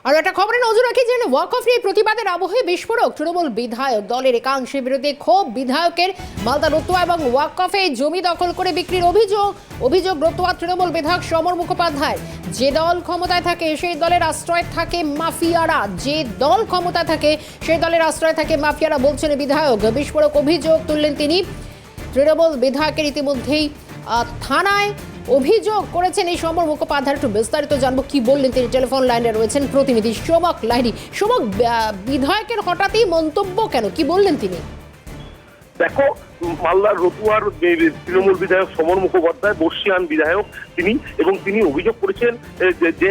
আর একটা খবরে নজর রাখি যে ওয়াকফ নিয়ে প্রতিবাদের আবহে বিস্ফোরক তৃণমূল বিধায়ক দলের একাংশের বিরুদ্ধে ক্ষোভ। বিধায়কের মালদা রতুয়া এবং ওয়াকফে জমি দখল করে বিক্রির অভিযোগ রতুয়া তৃণমূল বিধায়ক সমর মুখোপাধ্যায়। যে দল ক্ষমতায় থাকে সেই দলের আশ্রয় থাকে মাফিয়ারা, বলছেন বিধায়ক। বিস্ফোরক অভিযোগ তুললেন তিনি। তৃণমূল বিধায়কের ইতিমধ্যেই থানায় অভিযোগ করেছেন এই সমর মুখোপাধ্যায়। একটু বিস্তারিত জানবো কি বললেন তিনি। টেলিফোন লাইনে রয়েছেন প্রতিনিধি সোমক লাহিড়ী। সোমক, বিধায়কের হঠাৎই মন্তব্য কেন, কি বললেন তিনি? দেখো, মালদার রতুয়ার তৃণমূল বিধায়ক সমর মুখোপাধ্যায় বর্ষিয়ান বিধায়ক তিনি অভিযোগ করেছেন যে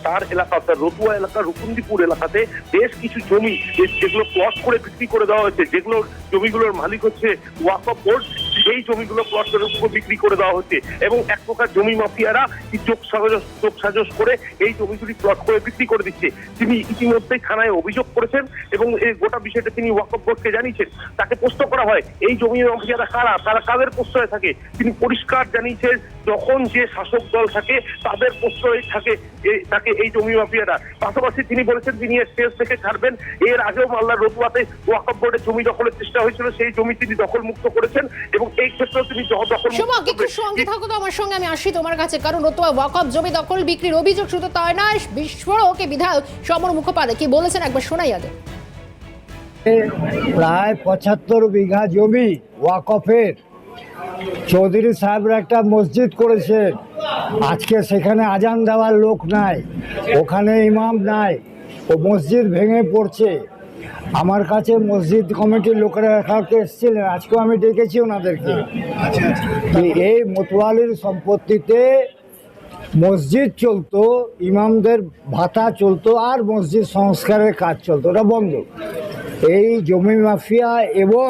তার এলাকা অর্থাৎ রতুয়া এলাকার রুকুন্দিপুর এলাকাতে বেশ কিছু জমি যেগুলো প্লট করে বিক্রি করে দেওয়া হয়েছে, যেগুলোর জমিগুলোর মালিক হচ্ছে ওয়াকফ বোর্ড, সেই জমিগুলো প্লট করে বিক্রি করে দেওয়া হচ্ছে এবং এক প্রকার জমি মাফিয়ারা যোগ সাজস করে এই জমিগুলি প্লট করে বিক্রি করে দিচ্ছে। তিনি ইতিমধ্যেই থানায় অভিযোগ করেছেন এবং এই গোটা বিষয়টা তিনি ওয়াকফ বোর্ডকে জানিয়েছেন। তাকে প্রশ্ন করা হয় এই জমি মাফিয়ারা কারা, তারা কাদের প্রশ্রয়ে থাকে। তিনি পরিষ্কার জানিয়েছেন যখন যে শাসক দল থাকে তাদের প্রশ্রয়ে থাকে তাকে এই জমি মাফিয়ারা। পাশাপাশি তিনি বলেছেন তিনি স্টেজ থেকে ছাড়বেন। এর আগেও মালদার রতুয়াতে ওয়াকফ বোর্ডের জমি দখলের চেষ্টা হয়েছিল, সেই জমি তিনি দখল মুক্ত করেছেন এবং এই ক্ষেত্রেও তিনি দখল সঙ্গে থাকো তো আমার সঙ্গে, আমি আসি তোমার কাছে। কারণ রতুয়া ওয়াকফ জমি দখল বিক্রির অভিযোগ শুধু তাই নয়, বিস্ফোরক বিধায়ক সমর মুখোপাধ্যায় কি বলেছেন একবার শোনাই আগে। প্রায় ৭৫ বিঘা জমি ওয়াকফের চৌধুরী সাহেবরা একটা মসজিদ করেছেন। আজকে সেখানে আজান দেওয়ার লোক নাই, ওখানে ইমাম নাই, ও মসজিদ ভেঙে পড়ছে। আমার কাছে মসজিদ কমিটির লোকেরা এখানে এসেছিলেন, আজকেও আমি ডেকেছি ওনাদেরকে। এই মতোয়ালির সম্পত্তিতে মসজিদ চলতো, ইমামদের ভাতা চলতো, আর মসজিদ সংস্কারের কাজ চলতো, ওটা বন্ধ। এই জমি মাফিয়া এবং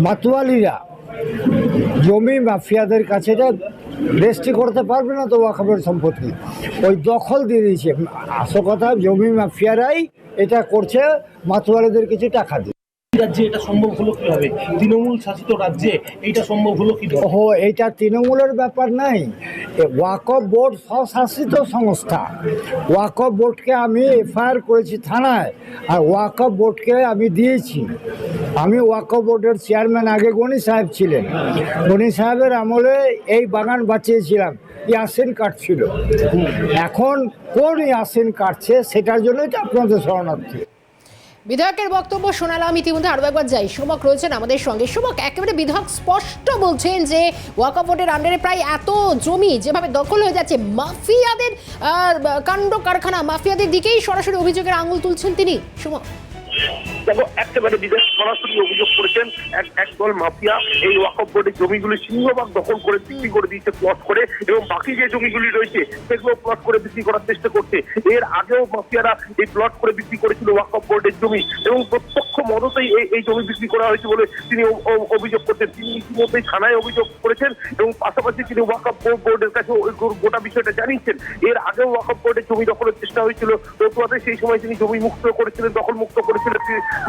মাতোয়ালিরা জমি মাফিয়াদের কাছে এটা রেজিস্ট্রি করতে পারবে না, তো ওয়াকফের সম্পত্তি ওই দখল দিয়ে দিয়েছে। আসল কথা, জমি মাফিয়ারাই এটা করছে, মাতোয়ালিদের কিছু টাকা দিয়ে। রাজ্যে এটা সম্ভব হলো কিভাবে? তৃণমূল শাসিত রাজ্যে এইটা সম্ভব হলো কিভাবে? এইটা তৃণমূলের ব্যাপার নাই, ওয়াকফ বোর্ড স্বশাসিত সংস্থা। ওয়াকফ বোর্ডকে আমি এফআইআর করেছি থানায়, আর ওয়াকফ বোর্ডকে আমি দিয়েছি। আমি ওয়াকফ বোর্ডের চেয়ারম্যান, আগে গনি সাহেব ছিলেন, গনি সাহেবের আমলে এই বাগান বাঁচিয়েছিলাম। ইয়াসিন কাটছিল, এখন কোন ইয়াসিন কাটছে সেটার জন্যই তো আপনাদের শরণার্থী। বিধায়কের বক্তব্য শোনালাম। ইতিমধ্যে আরো একবার যাই, সোমক রয়েছেন আমাদের সঙ্গে। সোমক, একেবারে বিধায়ক স্পষ্ট বলছেন যে ওয়াকফ বোর্ডের আন্ডারে প্রায় এত জমি যেভাবে দখল হয়ে যাচ্ছে, মাফিয়াদের কাণ্ড কারখানা, মাফিয়াদের দিকেই সরাসরি অভিযোগের আঙুল তুলছেন তিনি। সোমক, দেখো, একেবারে বিধায়ক সরাসরি অভিযোগ করেছেন একদল মাফিয়া এই ওয়াকফ বোর্ডের জমিগুলি সিংহভাগ দখল করে বিক্রি করে দিয়েছে প্লট করে, এবং বাকি যে জমিগুলি রয়েছে সেগুলো প্লট করে বিক্রি করার চেষ্টা করছে। এর আগেও মাফিয়ারা এই প্লট করে বিক্রি করেছিল ওয়াকফ বোর্ডের জমি এবং প্রত্যক্ষ মদতেই এই জমি বিক্রি করা হয়েছে বলে তিনি অভিযোগ করছেন। তিনি ইতিমধ্যেই থানায় অভিযোগ করেছেন এবং পাশাপাশি তিনি ওয়াকফ বোর্ডের কাছে গোটা বিষয়টা জানিয়েছেন। এর আগেও ওয়াকফ বোর্ডের জমি দখলের চেষ্টা হয়েছিল রতুয়াতে, সেই সময় তিনি জমি মুক্ত করেছিলেন, দখল মুক্ত করেছিলেন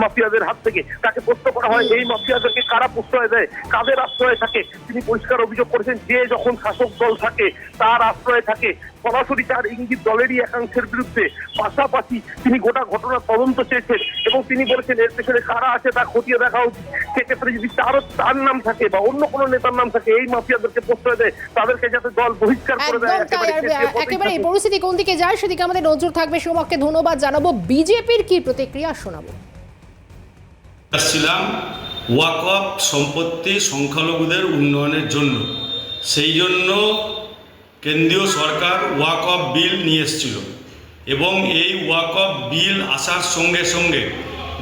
মাফিয়াদের হাত থেকে। তাকে প্রশ্ন করা হয় এই মাফিয়াদেরকে কারা প্রশ্রয় দেয়, কাদের আশ্রয়ে থাকে। তিনি পরিষ্কার অভিযোগ করেছেন যে যখন শাসক দল থাকে তার আশ্রয়ে থাকে, সরাসরি তার ইঙ্গিত দলেরই একাংশের বিরুদ্ধে। পাশাপাশি তিনি গোটা ঘটনার তদন্ত চেয়েছেন এবং তিনি বলেছেন এর পেছনে কারা আছে তা খতিয়ে দেখা উচিত। সেক্ষেত্রে যদি তার নাম থাকে বা অন্য কোনো নেতার নাম থাকে এই মাফিয়াদেরকে প্রশ্রয় দেয়, তাদেরকে যাতে দল বহিষ্কার করে দেয়। একেবারে এই পরিস্থিতি কোন দিকে যায় সেদিকে আমাদের নজর থাকবে। সোমককে ধন্যবাদ জানাবো। বিজেপির কি প্রতিক্রিয়া শোনাবো। আসছিলাম ওয়াকফ সম্পত্তি সংখ্যালঘুদের উন্নয়নের জন্য, সেই জন্য কেন্দ্রীয় সরকার ওয়াকফ বিল নিয়ে এসেছিল এবং এই ওয়াকফ বিল আসার সঙ্গে সঙ্গে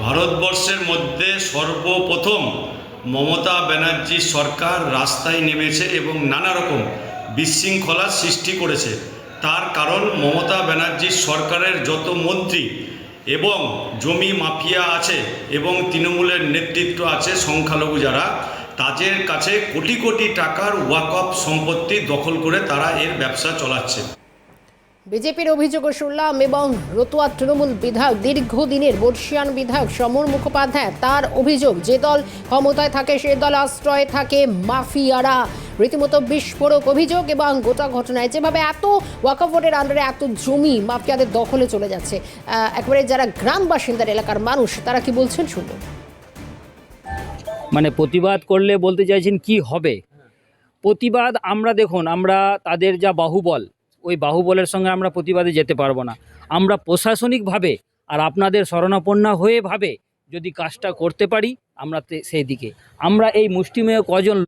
ভারতবর্ষের মধ্যে সর্বপ্রথম মমতা ব্যানার্জি সরকার রাস্তায় নেমেছে এবং নানা রকম বিশৃঙ্খলার সৃষ্টি করেছে। তার কারণ মমতা ব্যানার্জির সরকারের যত মন্ত্রী এবং জমি মাফিয়া আছে এবং তৃণমূলের নেতৃত্ব আছে সংখ্যালঘু যারা, তাদের কাছে কোটি কোটি টাকার ওয়াকফ সম্পত্তি দখল করে তারা এর ব্যবসা চালাচ্ছে। বিজেপির অভিযোগও শুনলাম এবং রতুয়া তৃণমূল বিধায়ক দীর্ঘদিনের বর্ষিয়ান বিধায়ক সমর মুখোপাধ্যায়, তার অভিযোগ যে দল ক্ষমতায় থাকে সে দল আশ্রয়ে থাকে মাফিয়ারা। রীতিমতো বিস্ফোরক অভিযোগ এবং গোটা ঘটনায় যেভাবে এত ওয়াকফ বোর্ডের আন্ডারে এত জমি মাফিয়াদের দখলে চলে যাচ্ছে, একেবারে যারা গ্রাম বাসিন্দার এলাকার মানুষ তারা কি বলছেন শুনুন। মানে প্রতিবাদ করলে বলতে চাইছেন কি হবে? প্রতিবাদ আমরা দেখুন, আমরা তাদের যা বাহুবল, ওই বাহুবলের সঙ্গে আমরা প্রতিবাদে যেতে পারবো না। আমরা প্রশাসনিকভাবে আর আপনাদের শরণাপন্ন হয়ে ভাবে যদি কাজটা করতে পারি আমরা সেই দিকে, আমরা এই মুষ্টিমেয় কজন